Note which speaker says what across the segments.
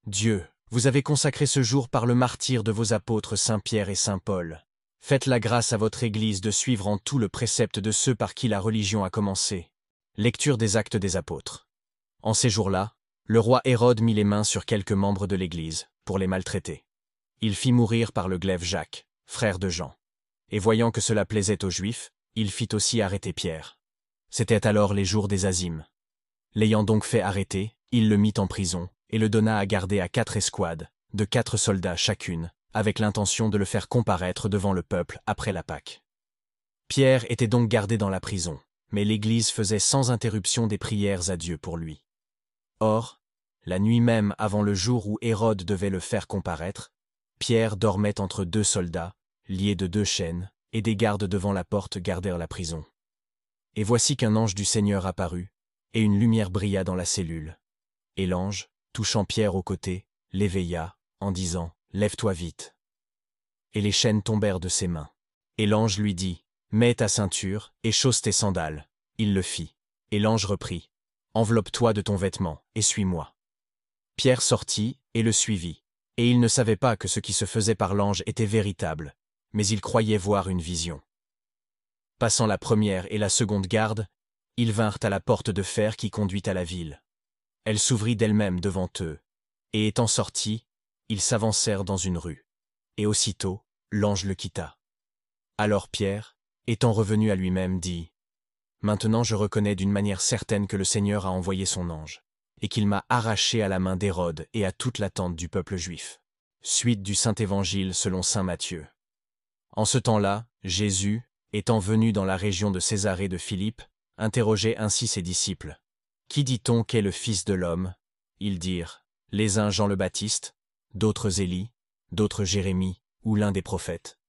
Speaker 1: Dieu, vous avez consacré ce jour par le martyre de vos apôtres Saint Pierre et Saint Paul. Faites la grâce à votre Église de suivre en tout le précepte de ceux par qui la religion a commencé. Lecture des Actes des Apôtres. En ces jours-là, le roi Hérode mit les mains sur quelques membres de l'Église, pour les maltraiter. Il fit mourir par le glaive Jacques, frère de Jean. Et voyant que cela plaisait aux Juifs, il fit aussi arrêter Pierre. C'étaient alors les jours des Azymes. L'ayant donc fait arrêter, il le mit en prison, et le donna à garder à 4 escouades, de 4 soldats chacune, avec l'intention de le faire comparaître devant le peuple après la Pâque. Pierre était donc gardé dans la prison, mais l'Église faisait sans interruption des prières à Dieu pour lui. Or, la nuit même avant le jour où Hérode devait le faire comparaître, Pierre dormait entre 2 soldats, liés de 2 chaînes, et des gardes devant la porte gardèrent la prison. Et voici qu'un ange du Seigneur apparut, et une lumière brilla dans la cellule. Et l'ange, touchant Pierre au côté, l'éveilla, en disant « Lève-toi vite ». Et les chaînes tombèrent de ses mains. Et l'ange lui dit « Mets ta ceinture et chausse tes sandales ». Il le fit. Et l'ange reprit « Enveloppe-toi de ton vêtement, et suis-moi ». Pierre sortit et le suivit. Et il ne savait pas que ce qui se faisait par l'ange était véritable, mais il croyait voir une vision. Passant la première et la seconde garde, ils vinrent à la porte de fer qui conduit à la ville. Elle s'ouvrit d'elle-même devant eux, et étant sortis, ils s'avancèrent dans une rue. Et aussitôt, l'ange le quitta. Alors Pierre, étant revenu à lui-même, dit « Maintenant je reconnais d'une manière certaine que le Seigneur a envoyé son ange, et qu'il m'a arraché à la main d'Hérode et à toute l'attente du peuple juif. » Suite du Saint-Évangile selon saint Matthieu. En ce temps-là, Jésus, étant venu dans la région de Césarée de Philippe, interrogeait ainsi ses disciples. « Qui dit-on qu'est le Fils de l'homme » Ils dirent, les uns Jean le Baptiste, d'autres Élie, d'autres Jérémie, ou l'un des prophètes.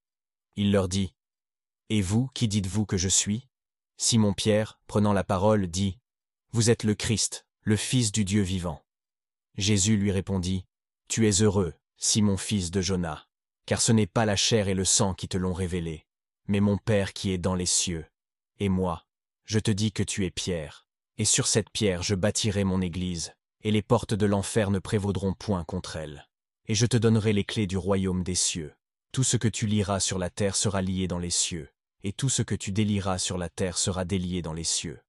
Speaker 1: Il leur dit, « Et vous, qui dites-vous que je suis » Simon-Pierre, prenant la parole, dit, « Vous êtes le Christ, le Fils du Dieu vivant. » Jésus lui répondit, « Tu es heureux, Simon fils de Jonas, car ce n'est pas la chair et le sang qui te l'ont révélé, mais mon Père qui est dans les cieux. Et moi, je te dis que tu es Pierre, et sur cette pierre je bâtirai mon église, et les portes de l'enfer ne prévaudront point contre elle. Et je te donnerai les clés du royaume des cieux. Tout ce que tu lieras sur la terre sera lié dans les cieux, et tout ce que tu délieras sur la terre sera délié dans les cieux.